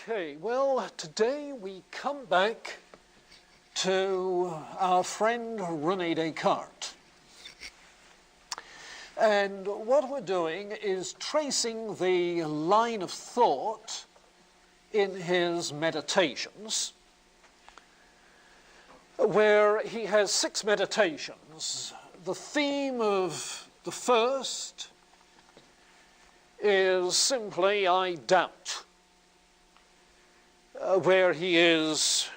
Okay, well, today we come back to our friend René Descartes. And what we're doing is tracing the line of thought in his meditations, where he has 6 meditations. The theme of the first is simply, I doubt, where he is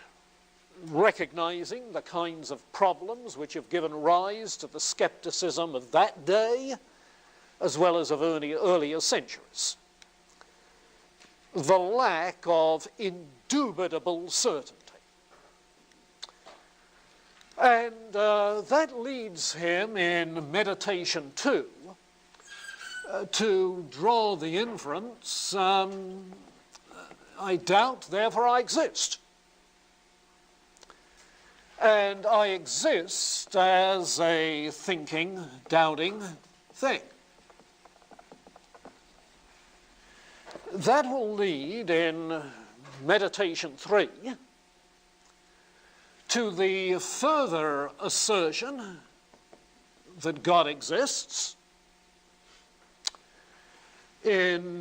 recognizing the kinds of problems which have given rise to the skepticism of that day, as well as of earlier centuries. The lack of indubitable certainty. And that leads him in meditation 2 to draw the inference, I doubt, therefore I exist. And I exist as a thinking, doubting thing. That will lead in meditation 3 to the further assertion that God exists. In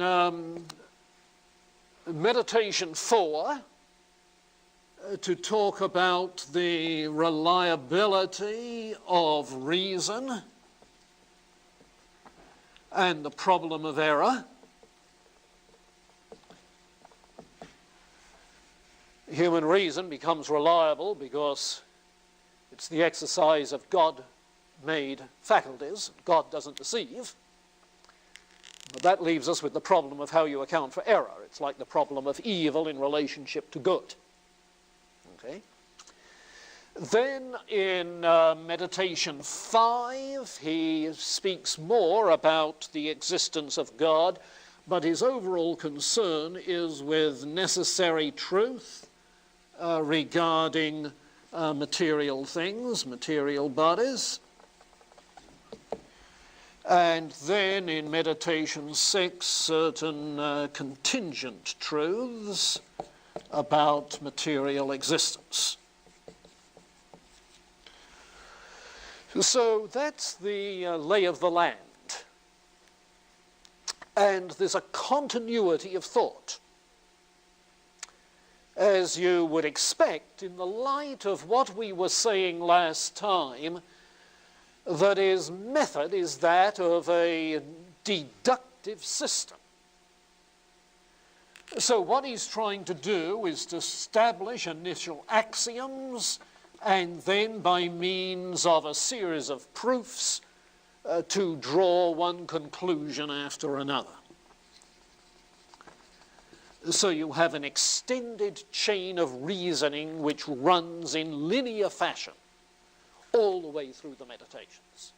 meditation 4, to talk about the reliability of reason and the problem of error. Human reason becomes reliable because it's the exercise of God-made faculties. God doesn't deceive. But that leaves us with the problem of how you account for error. It's like the problem of evil in relationship to good. Okay. Then in meditation 5, he speaks more about the existence of God, but his overall concern is with necessary truth regarding material things, material bodies. And then in meditation 6, certain contingent truths about material existence. So that's the lay of the land. And there's a continuity of thought, as you would expect in the light of what we were saying last time, that his method is that of a deductive system. So what he's trying to do is to establish initial axioms and then by means of a series of proofs to draw one conclusion after another. So you have an extended chain of reasoning which runs in linear fashion all the way through the meditations.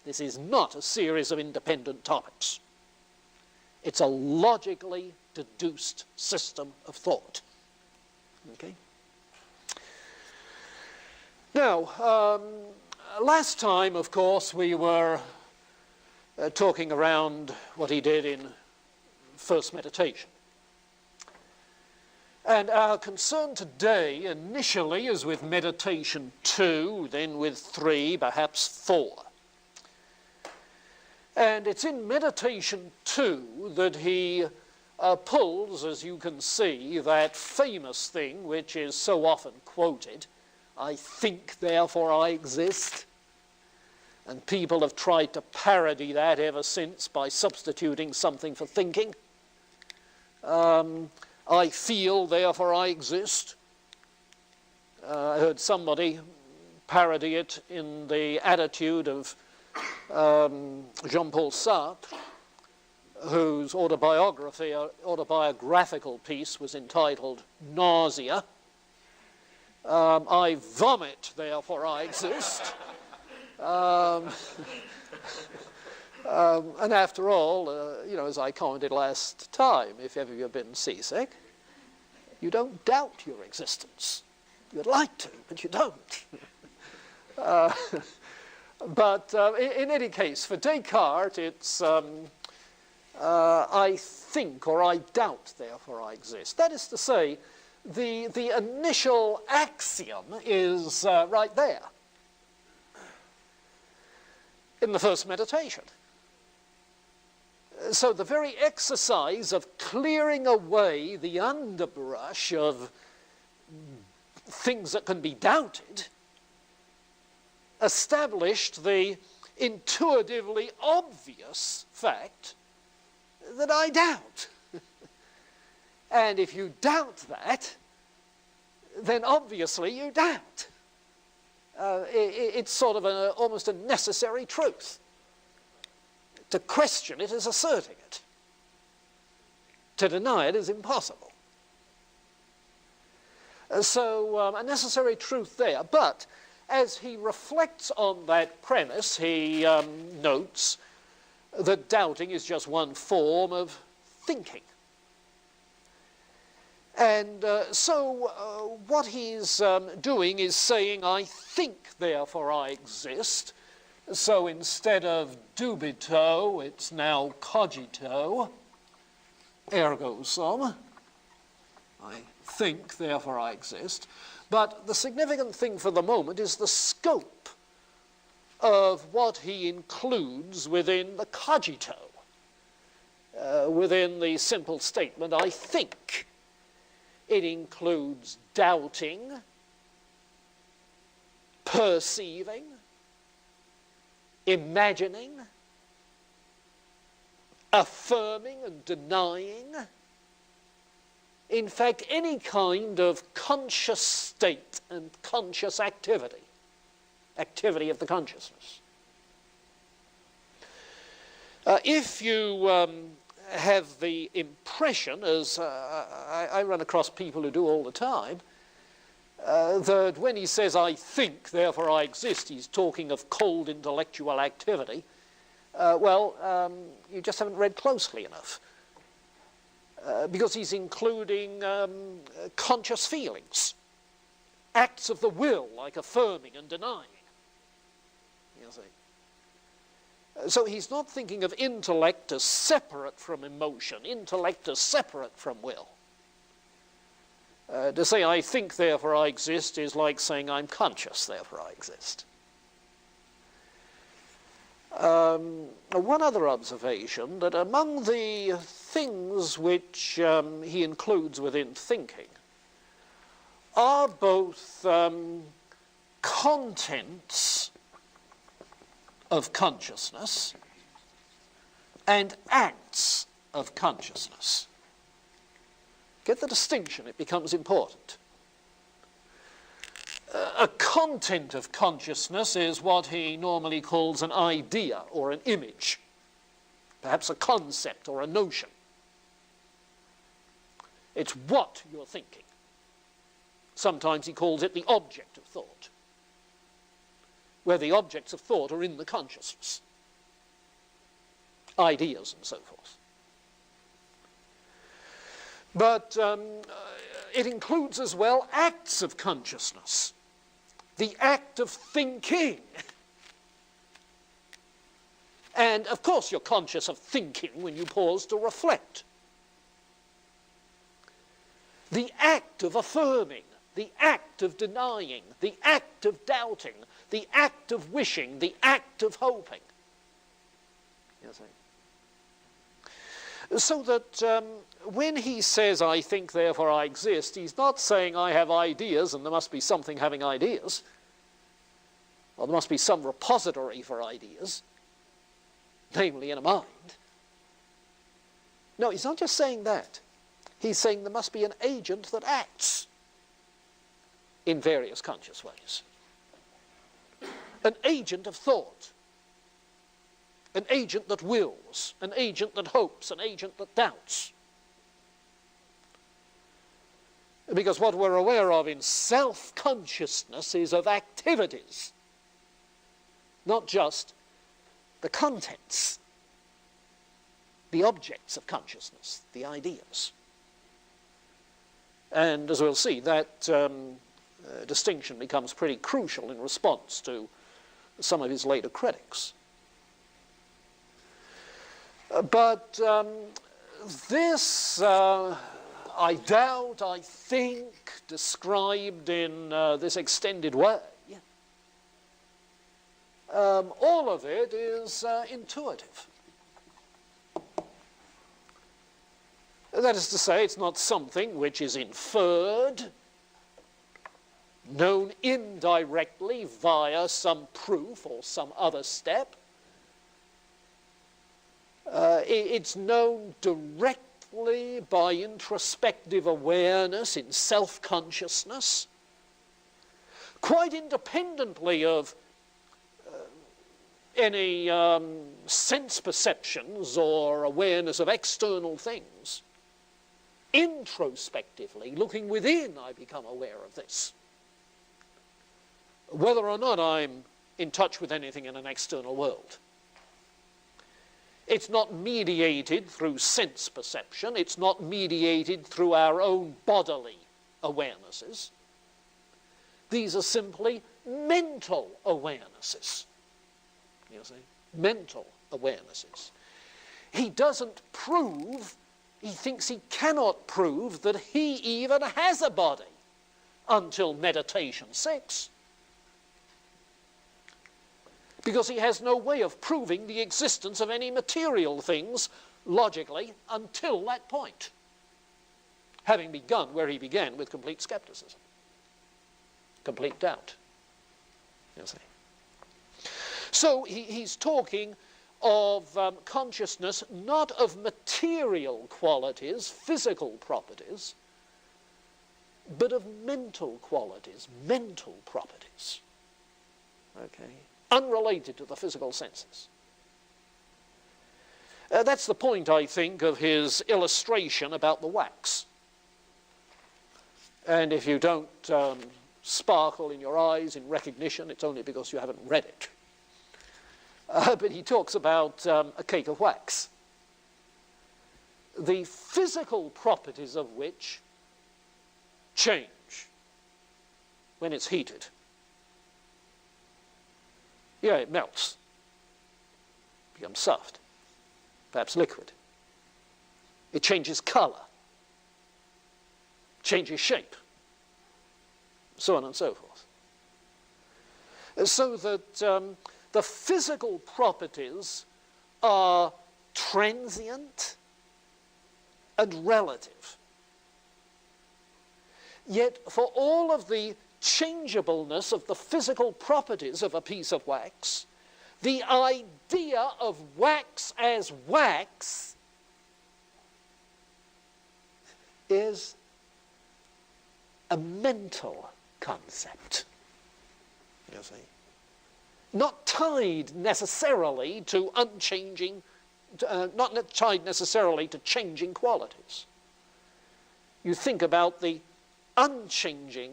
This is not a series of independent topics. It's a logically deduced system of thought. Okay? Now, last time, of course, we were talking around what he did in first meditation. And our concern today initially is with meditation 2, then with 3, perhaps 4. And it's in meditation 2 that he pulls, as you can see, that famous thing which is so often quoted, I think, therefore I exist. And people have tried to parody that ever since by substituting something for thinking. I feel, therefore I exist. I heard somebody parody it in the attitude of Jean-Paul Sartre, whose autobiographical piece was entitled Nausea. I vomit, therefore I exist. And after all, as I commented last time, if ever you've been seasick, you don't doubt your existence. You'd like to, but you don't. But in any case, for Descartes, it's I think or I doubt, therefore I exist. That is to say, the initial axiom is right there in the first meditation. So the very exercise of clearing away the underbrush of things that can be doubted established the intuitively obvious fact that I doubt. And if you doubt that, then obviously you doubt. It's sort of almost a necessary truth. To question it is asserting it. To deny it is impossible. So a necessary truth there. But as he reflects on that premise, he notes that doubting is just one form of thinking. And so what he's doing is saying, I think, therefore I exist. So instead of dubito, it's now cogito, ergo sum. I think, therefore I exist. But the significant thing for the moment is the scope of what he includes within the cogito, within the simple statement, I think. It includes doubting, perceiving, imagining, affirming and denying. In fact, any kind of conscious state and conscious activity of the consciousness. If you have the impression, as I run across people who do all the time, that when he says, I think, therefore I exist, he's talking of cold intellectual activity, you just haven't read closely enough. Because he's including conscious feelings, acts of the will, like affirming and denying. You see. So he's not thinking of intellect as separate from emotion, intellect as separate from will. To say, I think, therefore I exist, is like saying, I'm conscious, therefore I exist. One other observation, that among the things which he includes within thinking are both contents of consciousness and acts of consciousness. Get the distinction, it becomes important. A content of consciousness is what he normally calls an idea or an image, perhaps a concept or a notion. It's what you're thinking. Sometimes he calls it the object of thought, where the objects of thought are in the consciousness, ideas and so forth. But it includes as well acts of consciousness, the act of thinking. And of course you're conscious of thinking when you pause to reflect. The act of affirming, the act of denying, the act of doubting, the act of wishing, the act of hoping. You see? So that when he says, I think, therefore I exist, he's not saying I have ideas and there must be something having ideas, or there must be some repository for ideas, namely in a mind. No, he's not just saying that. He's saying there must be an agent that acts in various conscious ways. An agent of thought. An agent that wills, an agent that hopes, an agent that doubts. Because what we're aware of in self-consciousness is of activities, not just the contents, the objects of consciousness, the ideas. And as we'll see, that distinction becomes pretty crucial in response to some of his later critics. But this, I doubt, I think, described in this extended way, all of it is intuitive. That is to say, it's not something which is inferred, known indirectly via some proof or some other step. It's known directly by introspective awareness in self-consciousness, quite independently of any sense perceptions or awareness of external things. Introspectively, looking within, I become aware of this. Whether or not I'm in touch with anything in an external world. It's not mediated through sense perception. It's not mediated through our own bodily awarenesses. These are simply mental awarenesses. You see, mental awarenesses. He doesn't prove, he thinks he cannot prove that he even has a body until meditation 6. Because he has no way of proving the existence of any material things logically until that point, having begun where he began with complete skepticism, complete doubt, you see. So he's talking of consciousness, not of material qualities, physical properties, but of mental qualities, mental properties, okay, unrelated to the physical senses. That's the point, I think, of his illustration about the wax. And if you don't sparkle in your eyes in recognition, it's only because you haven't read it. But he talks about a cake of wax, the physical properties of which change when it's heated. Yeah, it melts, becomes soft, perhaps liquid. It changes color, changes shape, so on and so forth. So that the physical properties are transient and relative. Yet for all of the changeableness of the physical properties of a piece of wax, the idea of wax as wax is a mental concept, you see. Not tied necessarily to unchanging, not tied necessarily to changing qualities. You think about the unchanging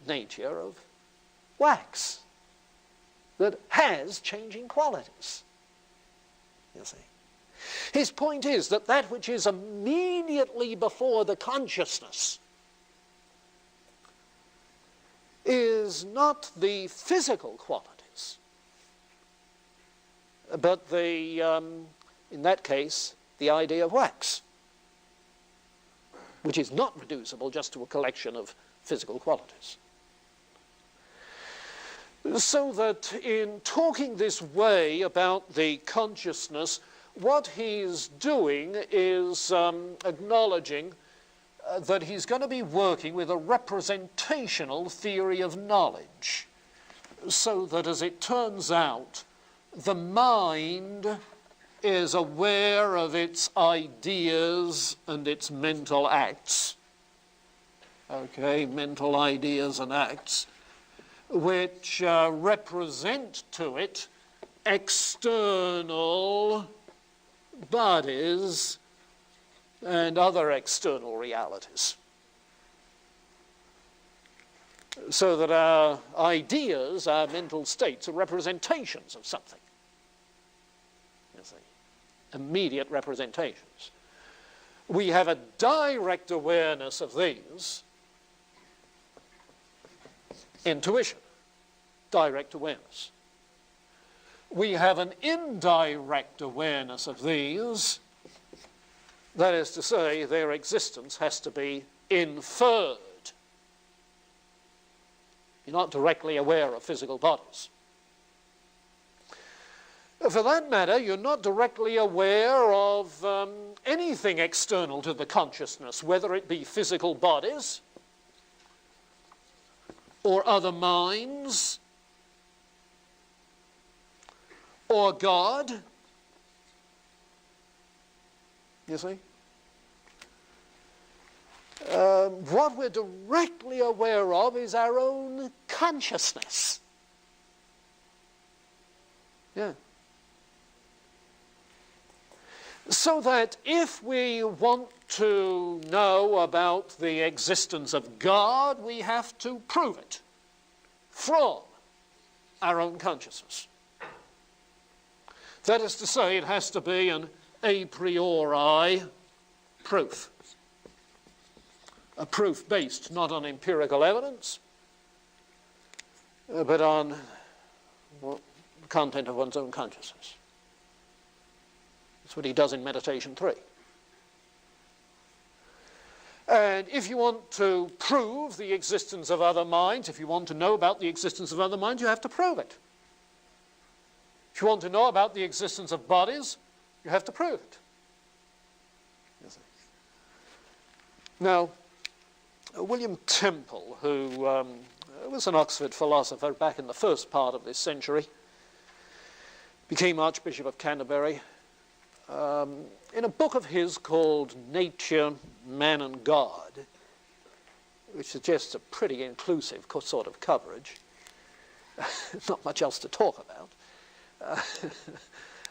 nature of wax that has changing qualities, you see. His point is that that which is immediately before the consciousness is not the physical qualities, but the, in that case, the idea of wax, which is not reducible just to a collection of physical qualities. So that in talking this way about the consciousness, what he's doing is acknowledging that he's going to be working with a representational theory of knowledge, so that, as it turns out, the mind is aware of its ideas and its mental acts. Okay, mental ideas and acts, which represent to it external bodies and other external realities. So that our ideas, our mental states, are representations of something. You see, immediate representations. We have a direct awareness of these. Intuition, direct awareness. we have an indirect awareness of these. That is to say, their existence has to be inferred. You're not directly aware of physical bodies. For that matter, you're not directly aware of anything external to the consciousness, whether it be physical bodies or other minds or God. You see? What we're directly aware of is our own consciousness. Yeah. So that if we want to know about the existence of God, we have to prove it from our own consciousness. That is to say, it has to be an a priori proof. A proof based not on empirical evidence, but on the content of one's own consciousness. That's what he does in Meditation 3. And if you want to prove the existence of other minds, if you want to know about the existence of other minds, you have to prove it. If you want to know about the existence of bodies, you have to prove it. Now, William Temple, who was an Oxford philosopher back in the first part of this century, became Archbishop of Canterbury, in a book of his called Nature, Man and God, which suggests a pretty inclusive sort of coverage, not much else to talk about.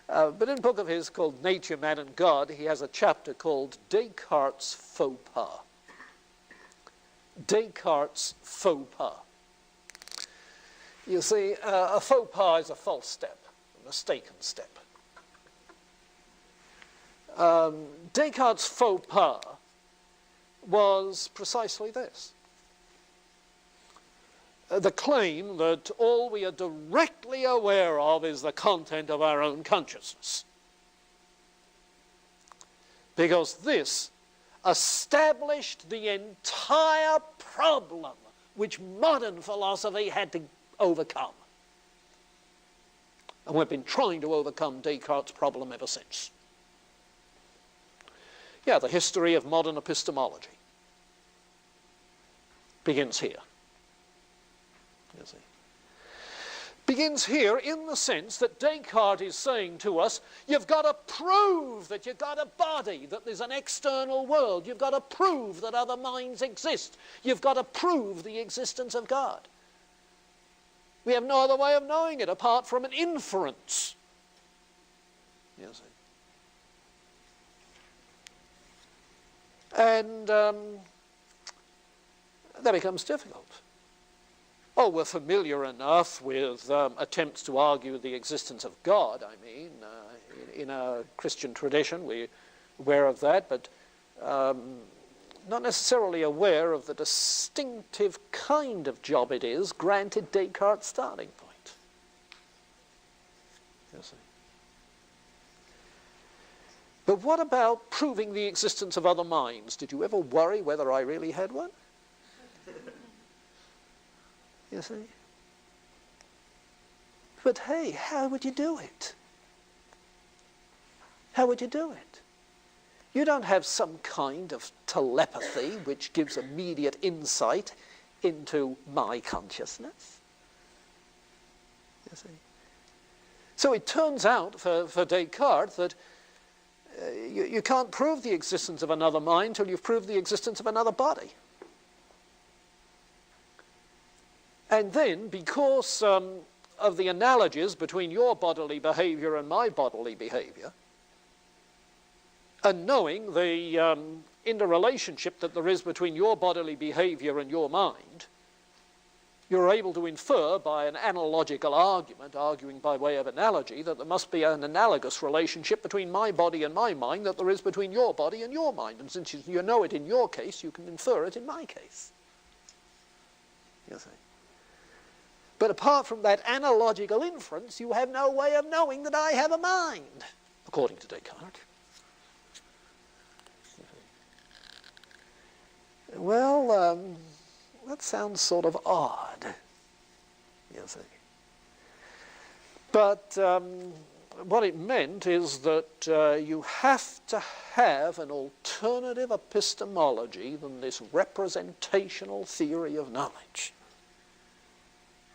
But in a book of his called Nature, Man and God, he has a chapter called Descartes' Faux Pas. Descartes' faux pas. You see, a faux pas is a false step, a mistaken step. Descartes' faux pas was precisely this. The claim that all we are directly aware of is the content of our own consciousness. Because this established the entire problem which modern philosophy had to overcome. And we've been trying to overcome Descartes' problem ever since. Yeah, the history of modern epistemology begins here. You see. Begins here in the sense that Descartes is saying to us, you've got to prove that you've got a body, that there's an external world. You've got to prove that other minds exist. You've got to prove the existence of God. We have no other way of knowing it apart from an inference. You see. And that becomes difficult. Oh, we're familiar enough with attempts to argue the existence of God, I mean. In our Christian tradition, we're aware of that, but not necessarily aware of the distinctive kind of job it is granted Descartes' starting point. You see. But what about proving the existence of other minds? Did you ever worry whether I really had one? You see? But hey, how would you do it? How would you do it? You don't have some kind of telepathy which gives immediate insight into my consciousness. You see? So it turns out for Descartes that you can't prove the existence of another mind until you've proved the existence of another body. And then, because of the analogies between your bodily behavior and my bodily behavior, and knowing the interrelationship that there is between your bodily behavior and your mind, you're able to infer by an analogical argument, arguing by way of analogy, that there must be an analogous relationship between my body and my mind that there is between your body and your mind. And since you know it in your case, you can infer it in my case. You see. But apart from that analogical inference, you have no way of knowing that I have a mind, according to Descartes. Well, that sounds sort of odd, you see. But what it meant is that you have to have an alternative epistemology than this representational theory of knowledge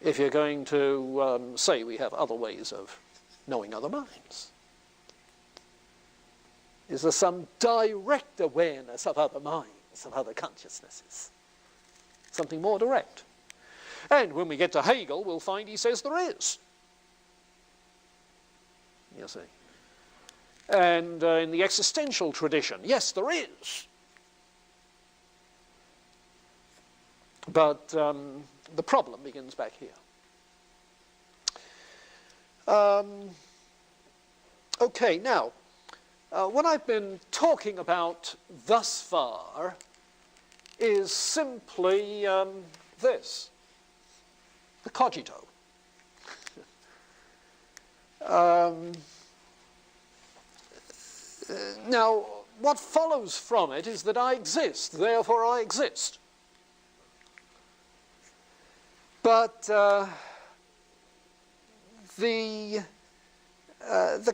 if you're going to say we have other ways of knowing other minds. Is there some direct awareness of other minds, of other consciousnesses? Something more direct. And when we get to Hegel, we'll find he says there is. You see. And in the existential tradition, yes, there is. But the problem begins back here. Okay, now, what I've been talking about thus far is simply this, the cogito. Now, what follows from it is that I exist, therefore I exist. But the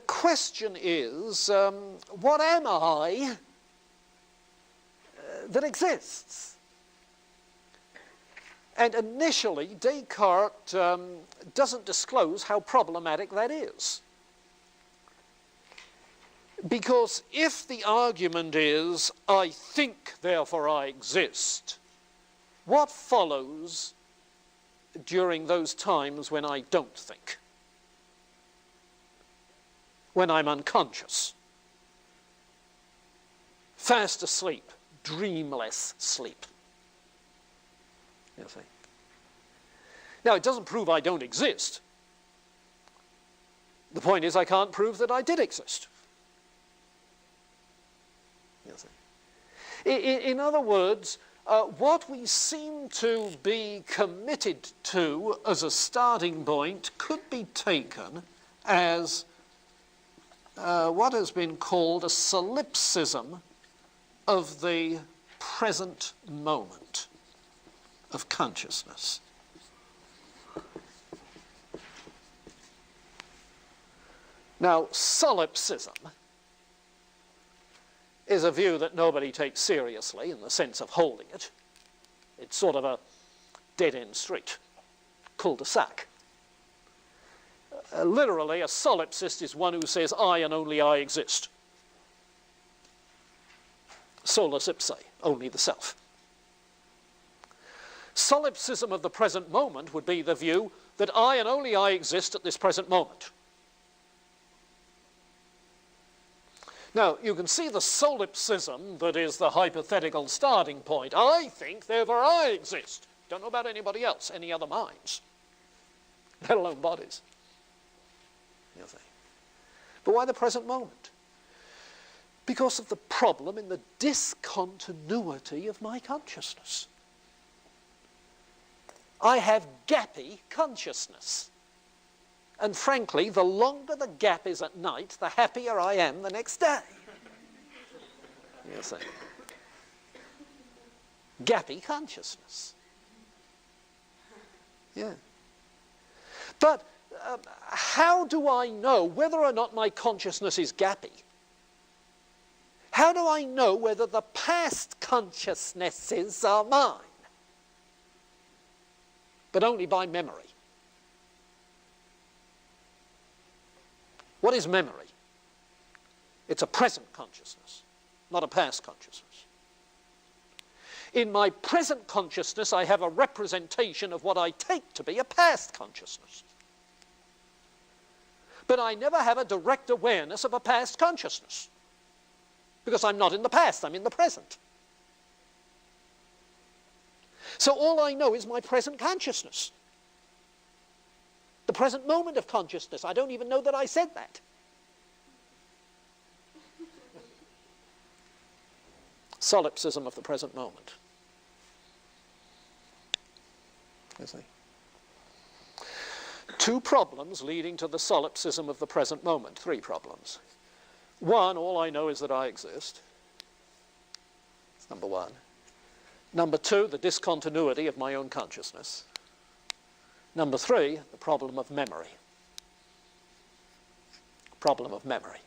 question is, what am I that exists? And initially, Descartes doesn't disclose how problematic that is. Because if the argument is, I think, therefore I exist, what follows during those times when I don't think? When I'm unconscious, fast asleep, dreamless sleep. You see. Now, it doesn't prove I don't exist. The point is I can't prove that I did exist. You see. In other words, what we seem to be committed to as a starting point could be taken as what has been called a solipsism of the present moment of consciousness. Now, solipsism is a view that nobody takes seriously in the sense of holding it. It's sort of a dead-end street, cul-de-sac. Literally, a solipsist is one who says, I and only I exist. Solus ipse, only the self. Solipsism of the present moment would be the view that I and only I exist at this present moment. Now, you can see the solipsism that is the hypothetical starting point. I think, therefore I exist. Don't know about anybody else, any other minds, let alone bodies. You see. But why the present moment? Because of the problem in the discontinuity of my consciousness. I have gappy consciousness. And frankly, the longer the gap is at night, the happier I am the next day. You see. Gappy consciousness. Yeah. But how do I know whether or not my consciousness is gappy? How do I know whether the past consciousnesses are mine? But only by memory. What is memory? It's a present consciousness, not a past consciousness. In my present consciousness, I have a representation of what I take to be a past consciousness. But I never have a direct awareness of a past consciousness, because I'm not in the past, I'm in the present. So all I know is my present consciousness. The present moment of consciousness. I don't even know that I said that. Solipsism of the present moment. You see. two problems leading to the solipsism of the present moment. Three problems. One, all I know is that I exist. That's number one. Number two, the discontinuity of my own consciousness. Number three, the problem of memory. Problem of memory.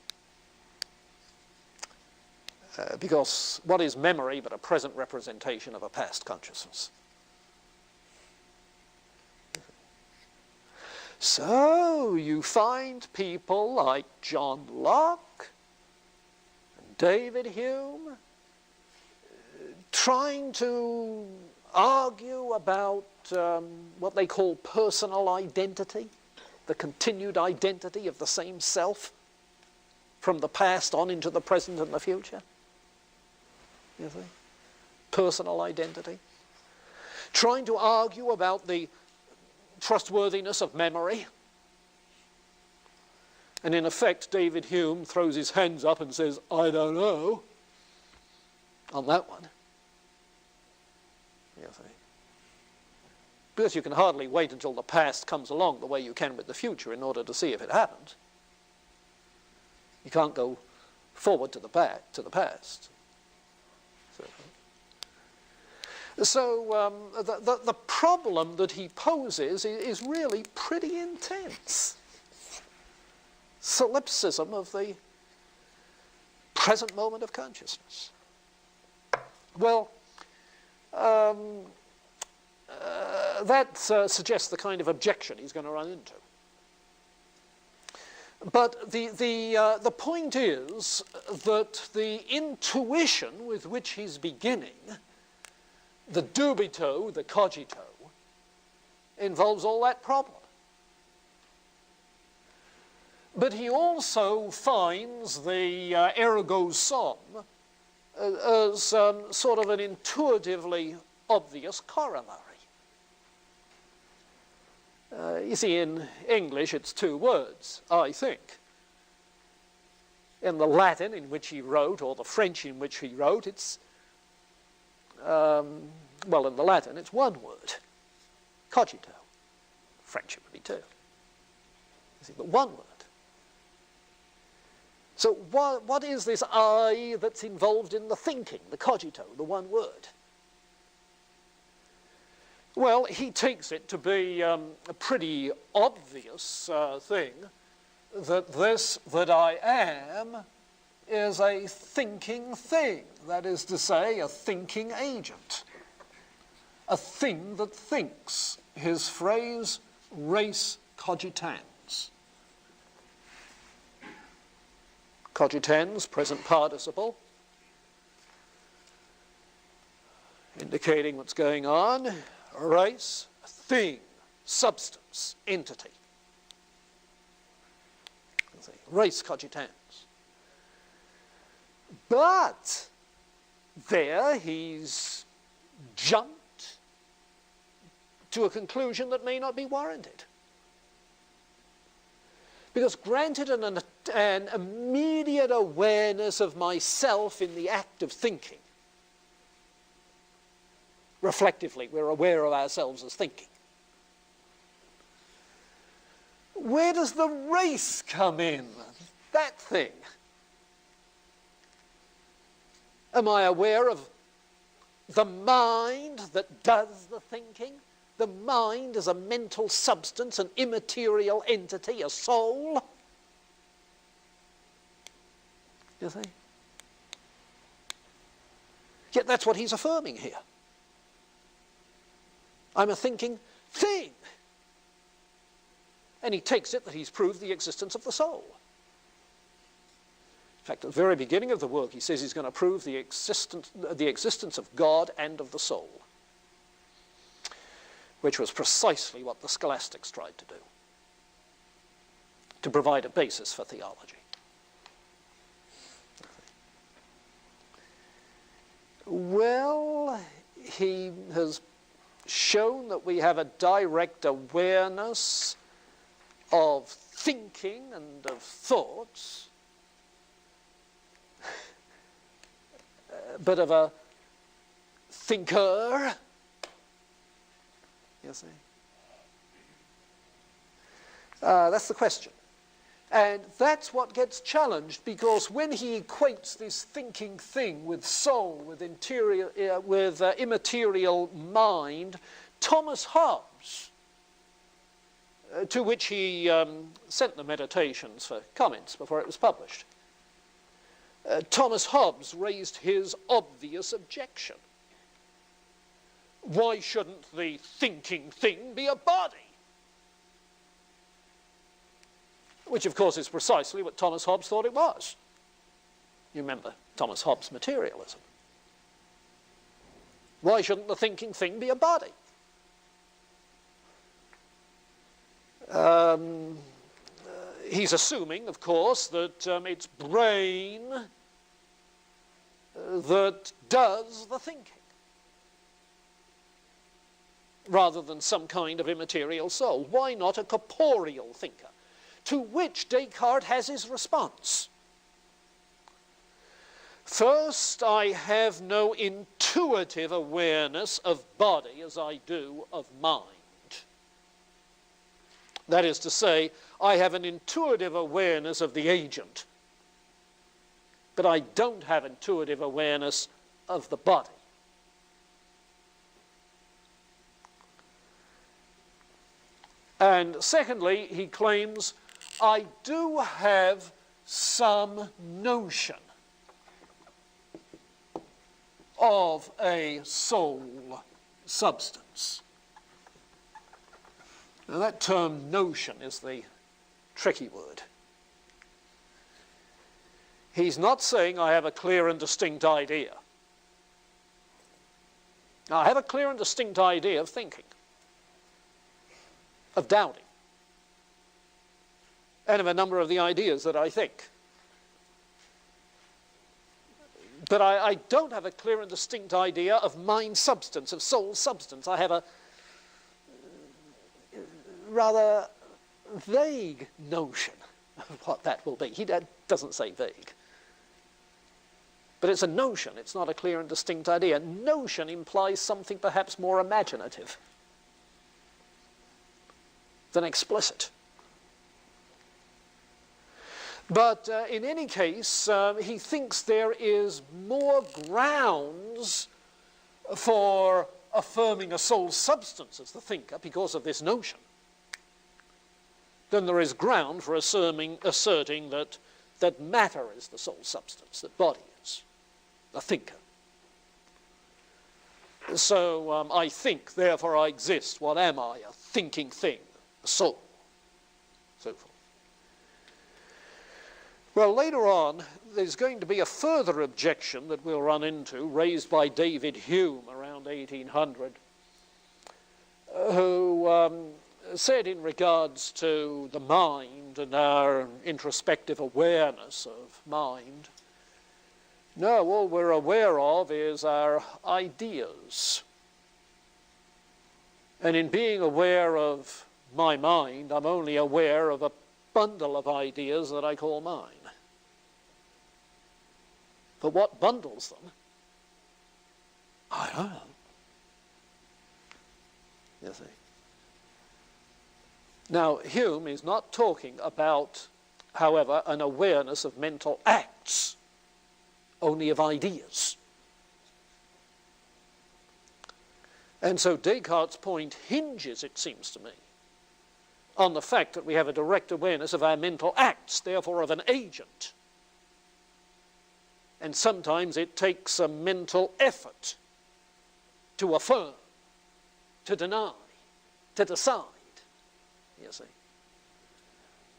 Because what is memory but a present representation of a past consciousness? So you find people like John Locke and David Hume trying to argue about what they call personal identity, the continued identity of the same self from the past on into the present and the future. You see? Personal identity. Trying to argue about the trustworthiness of memory. And in effect, David Hume throws his hands up and says, I don't know, on that one. You see? Because you can hardly wait until the past comes along the way you can with the future in order to see if it happened. You can't go forward to the past. So the problem that he poses is really pretty intense. Solipsism of the present moment of consciousness. Well, that suggests the kind of objection he's going to run into. But the point is that the intuition with which he's beginning, the dubito, the cogito, involves all that problem. But he also finds the ergo sum as sort of an intuitively obvious corollary. You see, in English it's two words, I think. In the Latin in which he wrote, or the French in which he wrote, it's, well, in the Latin it's one word, cogito. French it would be two. You see, but one word. So what is this I that's involved in the thinking, the cogito, the one word? Well, he takes it to be a pretty obvious thing that this that I am is a thinking thing, that is to say, a thinking agent, a thing that thinks. His phrase, res cogitans. Cogitans, present participle, indicating what's going on. Res, thing, substance, entity. Res cogitans. But there he's jumped to a conclusion that may not be warranted. Because granted an immediate awareness of myself in the act of thinking, reflectively, we're aware of ourselves as thinking. Where does the race come in? That thing. Am I aware of the mind that does the thinking? The mind as a mental substance, an immaterial entity, a soul? You see? Yet that's what he's affirming here. I'm a thinking thing. And he takes it that he's proved the existence of the soul. In fact, at the very beginning of the work, he says he's going to prove the existence of God and of the soul, which was precisely what the scholastics tried to do, to provide a basis for theology. Well, he has shown that we have a direct awareness of thinking and of thoughts, but of a thinker, you see. That's the question. And that's what gets challenged, because when he equates this thinking thing with soul, with immaterial mind, Thomas Hobbes, to which he sent the Meditations for comments before it was published, Thomas Hobbes raised his obvious objection. Why shouldn't the thinking thing be a body? Which, of course, is precisely what Thomas Hobbes thought it was. You remember Thomas Hobbes' materialism. Why shouldn't the thinking thing be a body? He's assuming, of course, that it's brain that does the thinking, rather than some kind of immaterial soul. Why not a corporeal thinker? To which Descartes has his response. First, I have no intuitive awareness of body as I do of mind. That is to say, I have an intuitive awareness of the agent, but I don't have intuitive awareness of the body. And secondly, he claims, I do have some notion of a soul substance. Now that term notion is the tricky word. He's not saying I have a clear and distinct idea. Now, I have a clear and distinct idea of thinking, of doubting, and of a number of the ideas that I think. But I don't have a clear and distinct idea of mind substance, of soul substance. I have a rather vague notion of what that will be. He doesn't say vague. But it's a notion. It's not a clear and distinct idea. Notion implies something perhaps more imaginative than explicit. But in any case, he thinks there is more grounds for affirming a soul substance as the thinker because of this notion than there is ground for asserting that matter is the soul substance, that body is the thinker. So I think, therefore I exist. What am I? A thinking thing, a soul, so forth. Well, later on, there's going to be a further objection that we'll run into, raised by David Hume around 1800, who said in regards to the mind and our introspective awareness of mind, no, all we're aware of is our ideas. And in being aware of my mind, I'm only aware of a bundle of ideas that I call mine. But what bundles them, I don't know. You see. Now, Hume is not talking about, however, an awareness of mental acts, only of ideas. And so Descartes' point hinges, it seems to me, on the fact that we have a direct awareness of our mental acts, therefore of an agent. And sometimes it takes a mental effort to affirm, to deny, to decide, you see,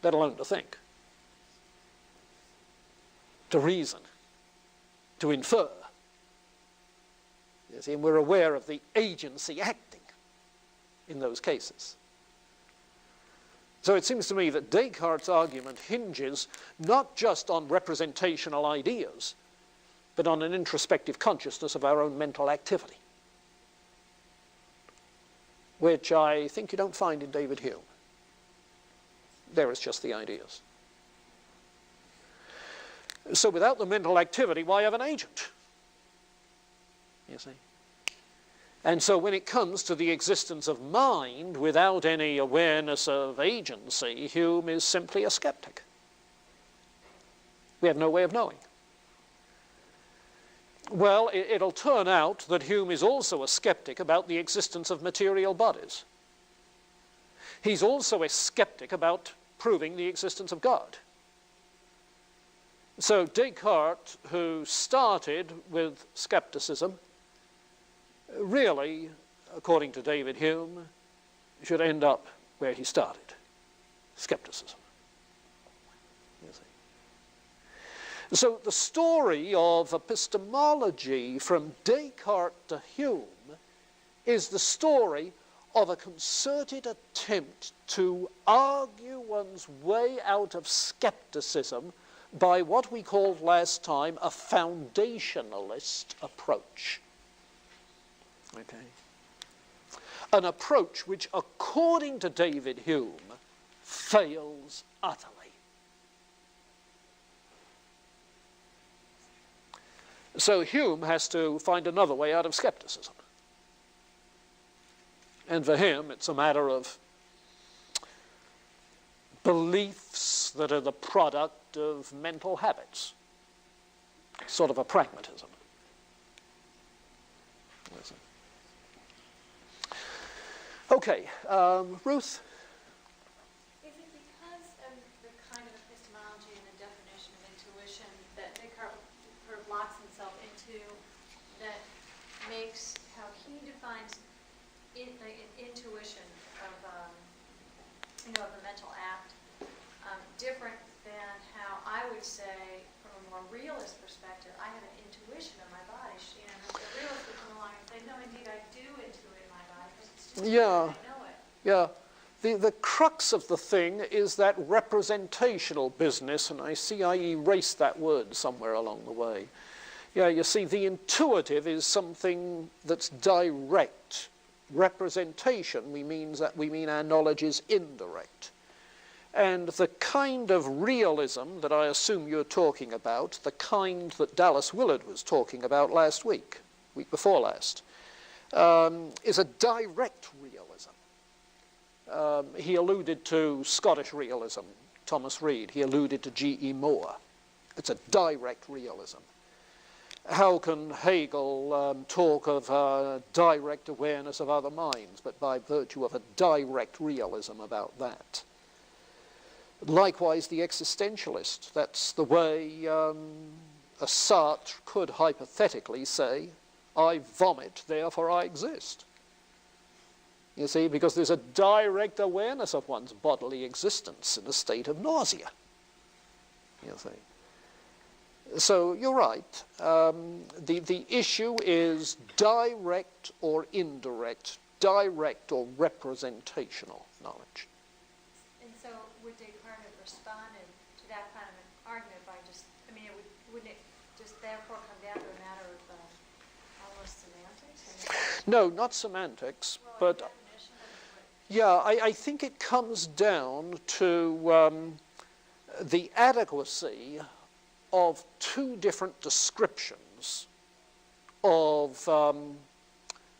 let alone to think, to reason, to infer. You see, and we're aware of the agency acting in those cases. So it seems to me that Descartes' argument hinges not just on representational ideas, but on an introspective consciousness of our own mental activity, which I think you don't find in David Hume. There is just the ideas. So without the mental activity, why have an agent? You see? And so when it comes to the existence of mind without any awareness of agency, Hume is simply a skeptic. We have no way of knowing. Well, it'll turn out that Hume is also a skeptic about the existence of material bodies. He's also a skeptic about proving the existence of God. So Descartes, who started with skepticism, really, according to David Hume, should end up where he started, skepticism. You see. So the story of epistemology from Descartes to Hume is the story of a concerted attempt to argue one's way out of skepticism by what we called last time a foundationalist approach. Okay. An approach which, according to David Hume, fails utterly. So Hume has to find another way out of skepticism. And for him, it's a matter of beliefs that are the product of mental habits, sort of a pragmatism. Okay, Ruth? Is it because of the kind of epistemology and the definition of intuition that Descartes sort of locks himself into that makes how he defines intuition of of a mental act different than how I would say, from a more realist perspective, I have an intuition of my body. The realist would come along and say, no, indeed, I do intuit my body because it's just I know it. Yeah. The crux of the thing is that representational business, and I see I erased that word somewhere along the way. Yeah, you see, the intuitive is something that's direct. Representation, we mean our knowledge is indirect. And the kind of realism that I assume you're talking about, the kind that Dallas Willard was talking about week before last, is a direct realism. He alluded to Scottish realism, Thomas Reid. He alluded to G.E. Moore. It's a direct realism. How can Hegel talk of direct awareness of other minds, but by virtue of a direct realism about that? Likewise, the existentialist. That's the way a Sartre could hypothetically say, I vomit, therefore I exist. You see, because there's a direct awareness of one's bodily existence in a state of nausea. You see. So you're right. The issue is direct or indirect, direct or representational knowledge. And so would Descartes have responded to that kind of an argument by just, wouldn't it just therefore come down to a matter of almost semantics? No, not semantics, but yeah, I think it comes down to the adequacy of two different descriptions of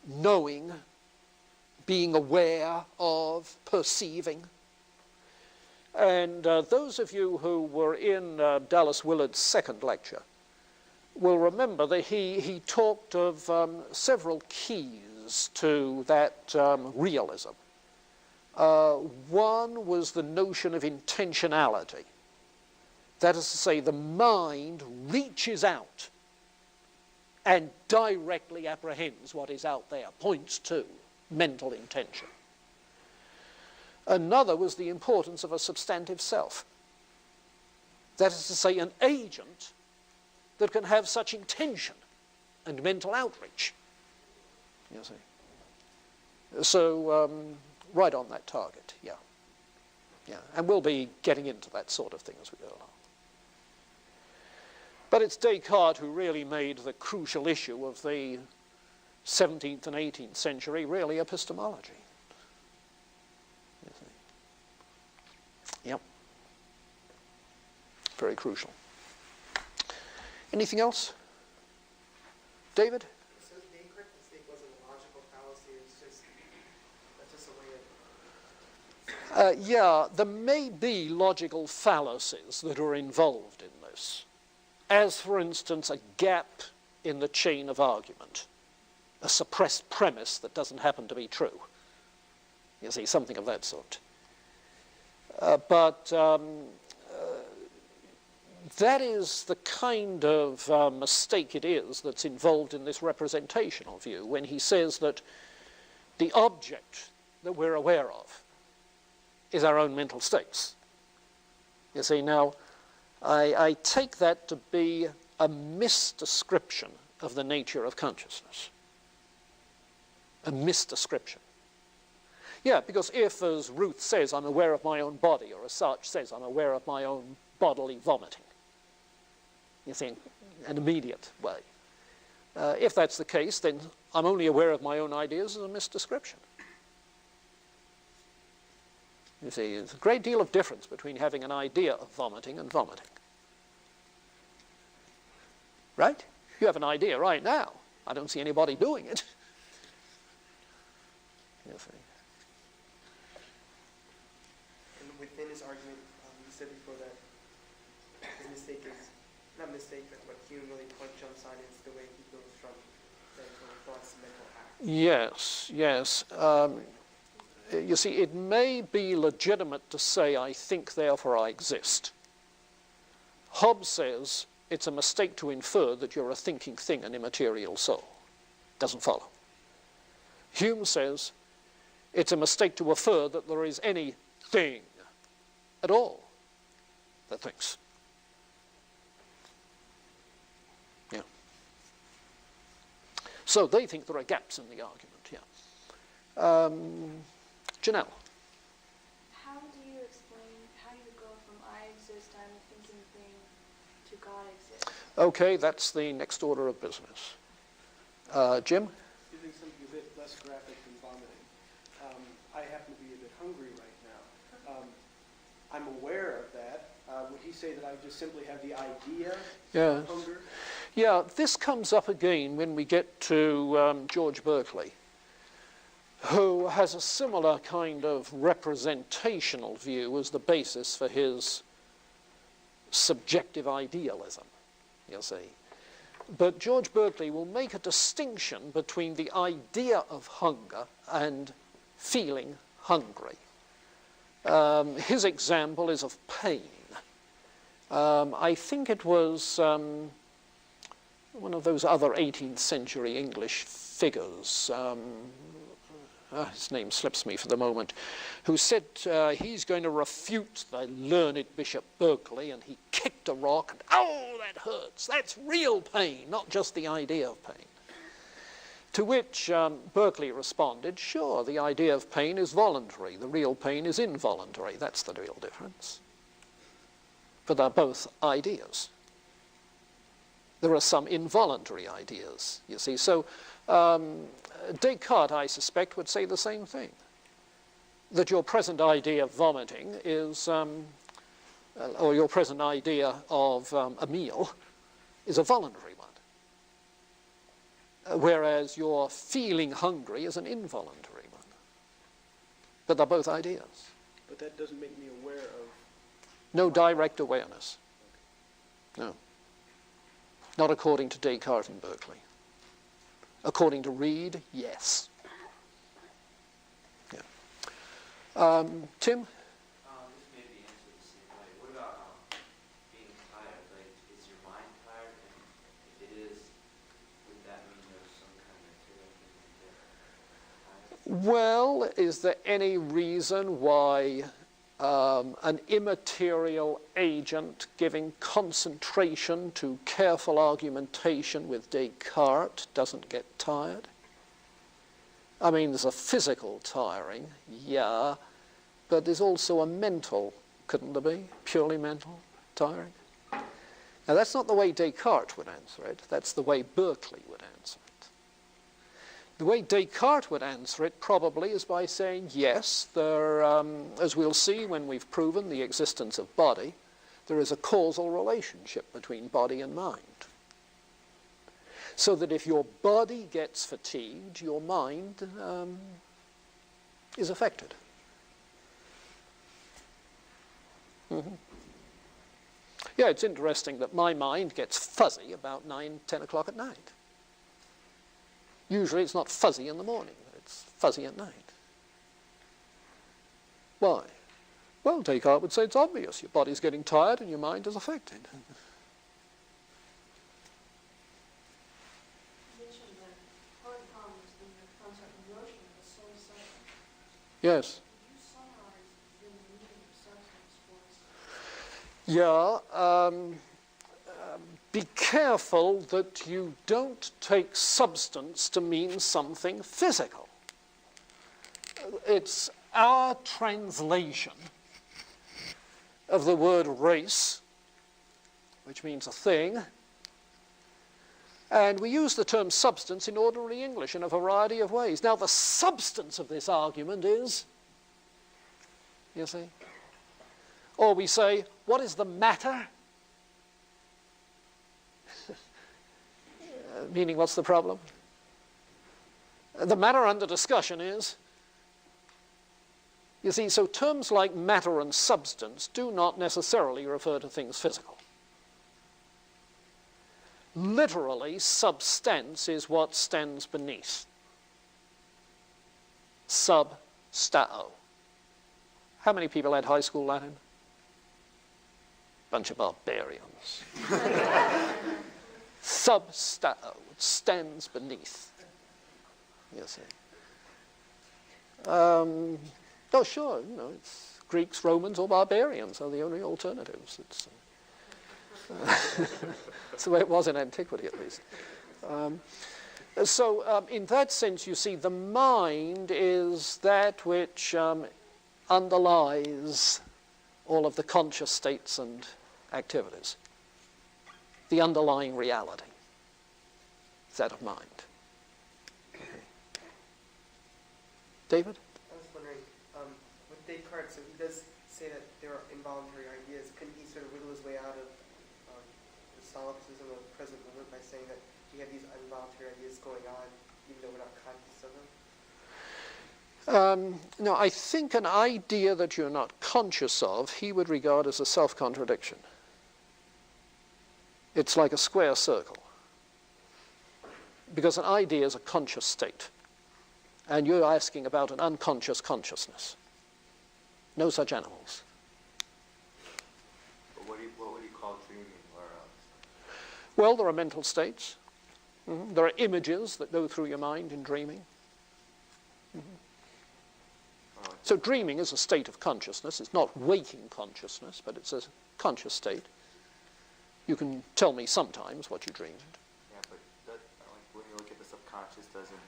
knowing, being aware of, perceiving. And those of you who were in Dallas Willard's second lecture will remember that he talked of several keys to that realism. One was the notion of intentionality. That is to say, the mind reaches out and directly apprehends what is out there, points to mental intention. Another was the importance of a substantive self. That is to say, an agent that can have such intention and mental outreach. You see. So, right on that target, yeah. Yeah, and we'll be getting into that sort of thing as we go along. But it's Descartes who really made the crucial issue of the 17th and 18th century really epistemology. You see. Yep. Very crucial. Anything else? David? So Descartes' mistake wasn't a logical just a way of... Yeah, there may be logical fallacies that are involved in this, as, for instance, a gap in the chain of argument, a suppressed premise that doesn't happen to be true. You see, something of that sort. But that is the kind of mistake it is that's involved in this representational view when he says that the object that we're aware of is our own mental states. You see, now, I take that to be a misdescription of the nature of consciousness. A misdescription. Yeah, because if, as Ruth says, I'm aware of my own body, or as Sartre says, I'm aware of my own bodily vomiting, you think, an immediate way. If that's the case, then I'm only aware of my own ideas as a misdescription. You see, there's a great deal of difference between having an idea of vomiting and vomiting. Right? You have an idea right now. I don't see anybody doing it. You see. And within his argument, he said before that his mistake is, not mistake, but what Hume really jumps on is the way he goes from mental thoughts to mental acts. Yes, yes. You see, it may be legitimate to say, I think, therefore I exist. Hobbes says it's a mistake to infer that you're a thinking thing, an immaterial soul. Doesn't follow. Hume says it's a mistake to infer that there is any thing at all that thinks. Yeah. So they think there are gaps in the argument, yeah. Janelle. How do you explain, how do you go from I exist, I'm a thinking thing, to God exists? Okay, that's the next order of business. Jim? Using something a bit less graphic than vomiting. I happen to be a bit hungry right now. I'm aware of that. Would he say that I just simply have the idea of hunger? Yeah, this comes up again when we get to George Berkeley, who has a similar kind of representational view as the basis for his subjective idealism, you see. But George Berkeley will make a distinction between the idea of hunger and feeling hungry. His example is of pain. I think it was one of those other 18th century English figures, his name slips me for the moment, who said he's going to refute the learned Bishop Berkeley, and he kicked a rock, and oh, that hurts. That's real pain, not just the idea of pain. To which Berkeley responded, sure, the idea of pain is voluntary. The real pain is involuntary. That's the real difference. But they're both ideas. There are some involuntary ideas, you see. So Descartes, I suspect, would say the same thing. That your present idea of vomiting is, or your present idea of a meal is a voluntary one. Whereas your feeling hungry is an involuntary one. But they're both ideas. But that doesn't make me aware of... No direct awareness. No. Not according to Descartes and Berkeley. According to Reid, yes. Yeah. Tim? This may be answered the same way. What about being tired? Like, is your mind tired? And if it is, would that mean there's some kind of material thing there? Well, is there any reason why an immaterial agent giving concentration to careful argumentation with Descartes doesn't get tired? I mean, there's a physical tiring, yeah, but there's also a mental, couldn't there be? Purely mental tiring. Now, that's not the way Descartes would answer it. That's the way Berkeley would answer it. The way Descartes would answer it probably is by saying, yes, there, as we'll see when we've proven the existence of body, there is a causal relationship between body and mind. So that if your body gets fatigued, your mind is affected. Mm-hmm. Yeah, it's interesting that my mind gets fuzzy about 9, 10 o'clock at night. Usually it's not fuzzy in the morning, but it's fuzzy at night. Why? Well, Descartes would say it's obvious. Your body's getting tired and your mind is affected. You mentioned that hard comes in the concept of motion, the soul cycle. Yes. Could you summarize the meaning of substance for us? Yeah. Be careful that you don't take substance to mean something physical. It's our translation of the word race, which means a thing, and we use the term substance in ordinary English in a variety of ways. Now, the substance of this argument is, you see, or we say, what is the matter? Meaning, what's the problem? The matter under discussion is, you see, so terms like matter and substance do not necessarily refer to things physical. Literally, substance is what stands beneath. Substao. How many people had high school Latin? Bunch of barbarians. Substao, it stands beneath. You see. Oh, sure, you know, it's Greeks, Romans, or barbarians are the only alternatives. It's the way it was in antiquity, at least. So in that sense, you see, the mind is that which underlies all of the conscious states and activities. The underlying reality is that of mind. David? I was wondering, with Descartes, so he does say that there are involuntary ideas. Couldn't he sort of wiggle his way out of the solipsism of the present moment by saying that we have these involuntary ideas going on, even though we're not conscious of them? No, I think an idea that you're not conscious of, he would regard as a self-contradiction. It's like a square circle. Because an idea is a conscious state. And you're asking about an unconscious consciousness. No such animals. But what would you call dreaming? Well, there are mental states. Mm-hmm. There are images that go through your mind in dreaming. Mm-hmm. So dreaming is a state of consciousness. It's not waking consciousness, but it's a conscious state. You can tell me sometimes what you dreamed. Yeah, but when you look at the subconscious, doesn't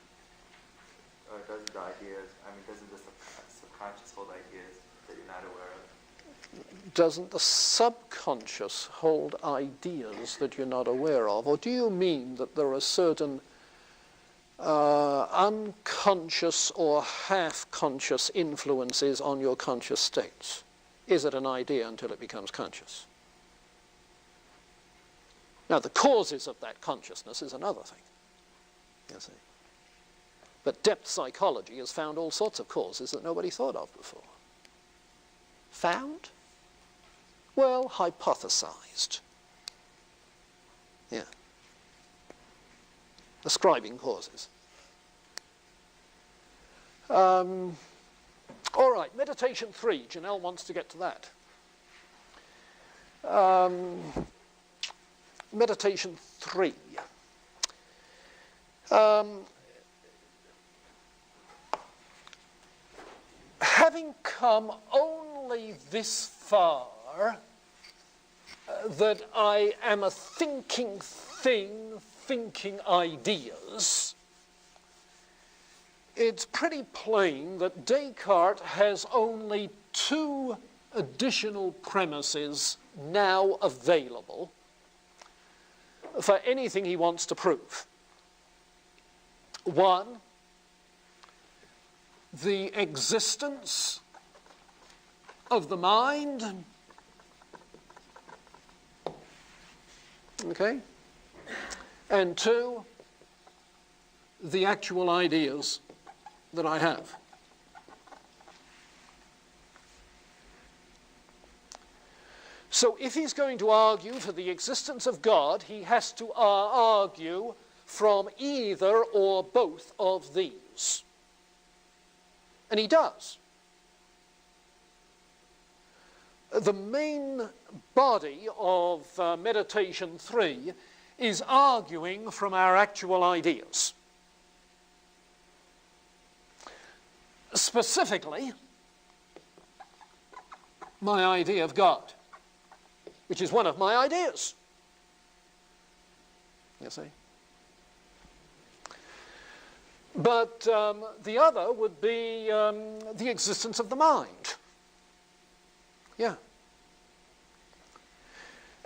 the ideas, doesn't the subconscious hold ideas that you're not aware of? Doesn't the subconscious hold ideas that you're not aware of? Or do you mean that there are certain unconscious or half-conscious influences on your conscious states? Is it an idea until it becomes conscious? Now, the causes of that consciousness is another thing, you see. But depth psychology has found all sorts of causes that nobody thought of before. Found? Well, hypothesized. Yeah. Ascribing causes. All right, meditation 3. Janelle wants to get to that. Meditation 3. Having come only this far, that I am a thinking thing, thinking ideas, it's pretty plain that Descartes has only 2 additional premises now available for anything he wants to prove. 1, the existence of the mind, okay, and 2, the actual ideas that I have. So if he's going to argue for the existence of God, he has to argue from either or both of these. And he does. The main body of Meditation 3 is arguing from our actual ideas. Specifically, my idea of God, which is one of my ideas. You see? But the other would be the existence of the mind. Yeah.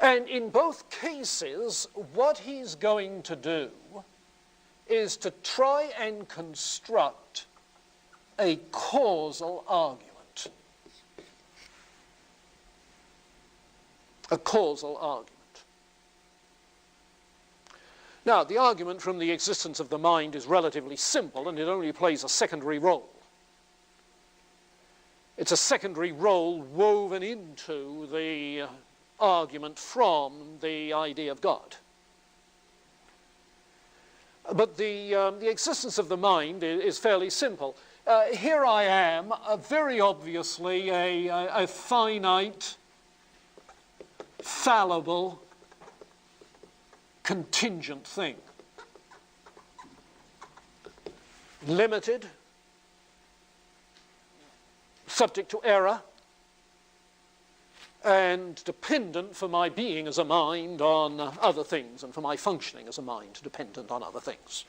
And in both cases, what he's going to do is to try and construct a causal argument. A causal argument. Now, the argument from the existence of the mind is relatively simple, and it only plays a secondary role. It's a secondary role woven into the argument from the idea of God. But the existence of the mind is fairly simple. Here I am, very obviously a finite, fallible, contingent thing. Limited, subject to error, and dependent for my being as a mind on other things, and for my functioning as a mind dependent on other things.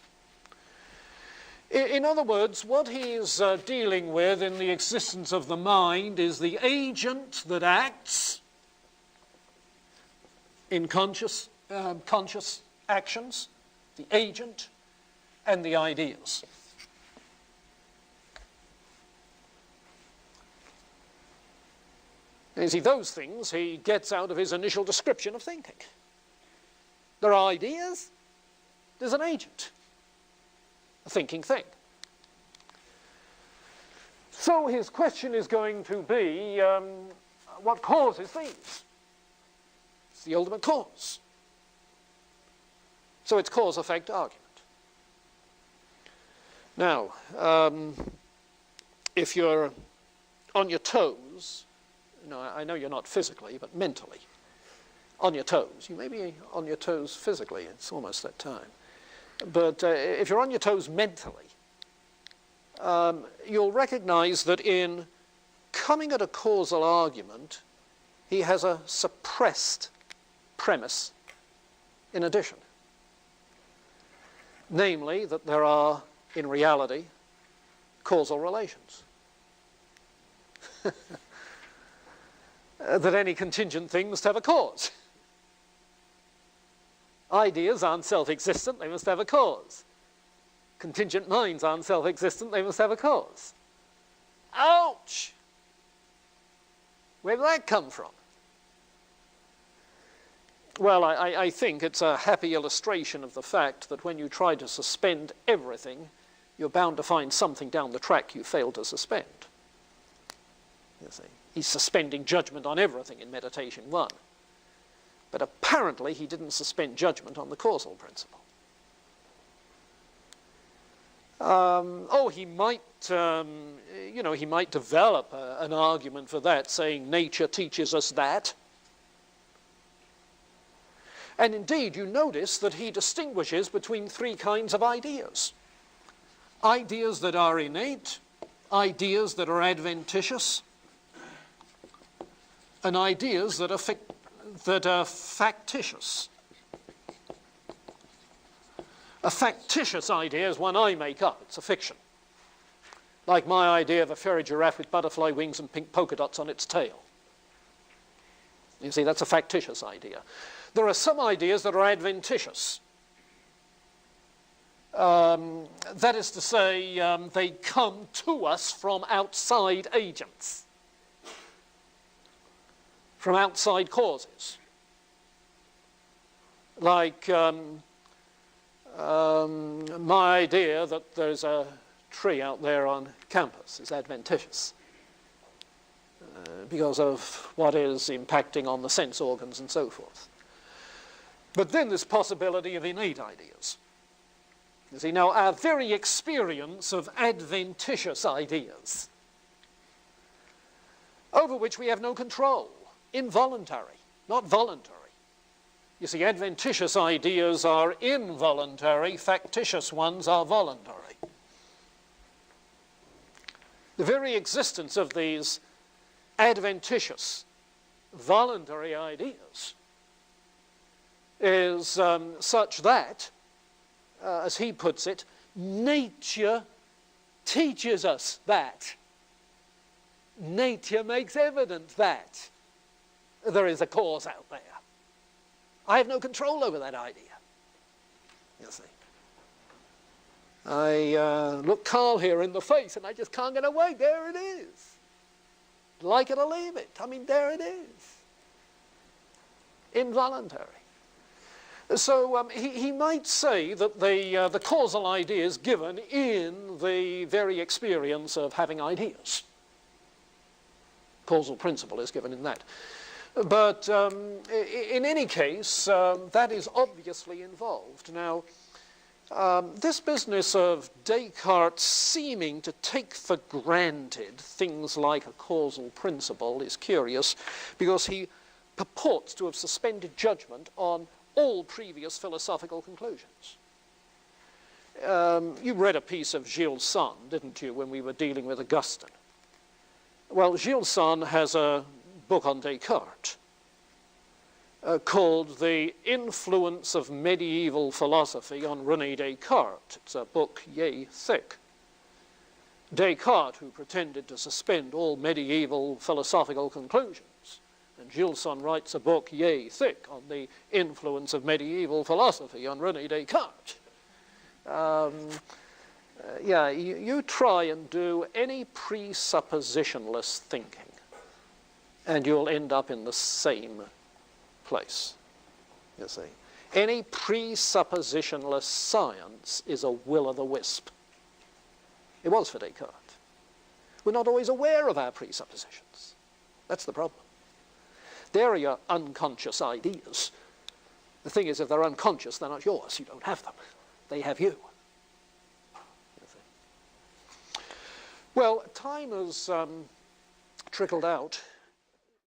In other words, what he's dealing with in the existence of the mind is the agent that acts in conscious actions, the agent, and the ideas. You see, those things he gets out of his initial description of thinking. There are ideas, there's an agent, a thinking thing. So his question is going to be, what causes these? It's the ultimate cause. So it's cause-effect argument. Now, if you're on your toes, I know you're not physically, but mentally on your toes. You may be on your toes physically, it's almost that time. But if you're on your toes mentally, you'll recognize that in coming at a causal argument, he has a suppressed premise in addition. Namely, that there are, in reality, causal relations. That any contingent thing must have a cause. Ideas aren't self-existent, they must have a cause. Contingent minds aren't self-existent, they must have a cause. Ouch! Where did that come from? Well, I think it's a happy illustration of the fact that when you try to suspend everything, you're bound to find something down the track you failed to suspend. You see, he's suspending judgment on everything in Meditation 1. But apparently he didn't suspend judgment on the causal principle. He might, he might develop an argument for that, saying nature teaches us that. And indeed, you notice that he distinguishes between three kinds of ideas. Ideas that are innate, ideas that are adventitious, and ideas that are factitious. A factitious idea is one I make up. It's a fiction. Like my idea of a fairy giraffe with butterfly wings and pink polka dots on its tail. You see, that's a factitious idea. There are some ideas that are adventitious. That is to say, they come to us from outside agents, from outside causes. Like my idea that there's a tree out there on campus is adventitious. because of what is impacting on the sense organs and so forth. But then there's possibility of innate ideas. You see, now our very experience of adventitious ideas, over which we have no control, involuntary, not voluntary. You see, adventitious ideas are involuntary, factitious ones are voluntary. The very existence of these adventitious, voluntary ideas is such that, as he puts it, nature teaches us that. Nature makes evident that there is a cause out there. I have no control over that idea, you see. I look Carl here in the face and I just can't get away. There it is. Like it or leave it. I mean, there it is. Involuntary. So he might say that the causal idea is given in the very experience of having ideas. Causal principle is given in that. But in any case, that is obviously involved. Now, this business of Descartes seeming to take for granted things like a causal principle is curious, because he purports to have suspended judgment on all previous philosophical conclusions. You read a piece of Gilles Sonne, didn't you, when we were dealing with Augustine? Well, Gilles Sonne has a book on Descartes called The Influence of Medieval Philosophy on René Descartes. It's a book yea thick. Descartes, who pretended to suspend all medieval philosophical conclusions, and Gilles Sonne writes a book yea thick on the influence of medieval philosophy on René Descartes. You try and do any presuppositionless thinking, and you'll end up in the same place, you see. Any presuppositionless science is a will-o'-the-wisp. It was for Descartes. We're not always aware of our presuppositions. That's the problem. They're your unconscious ideas. The thing is, if they're unconscious, they're not yours. You don't have them. They have you. Well, time has trickled out.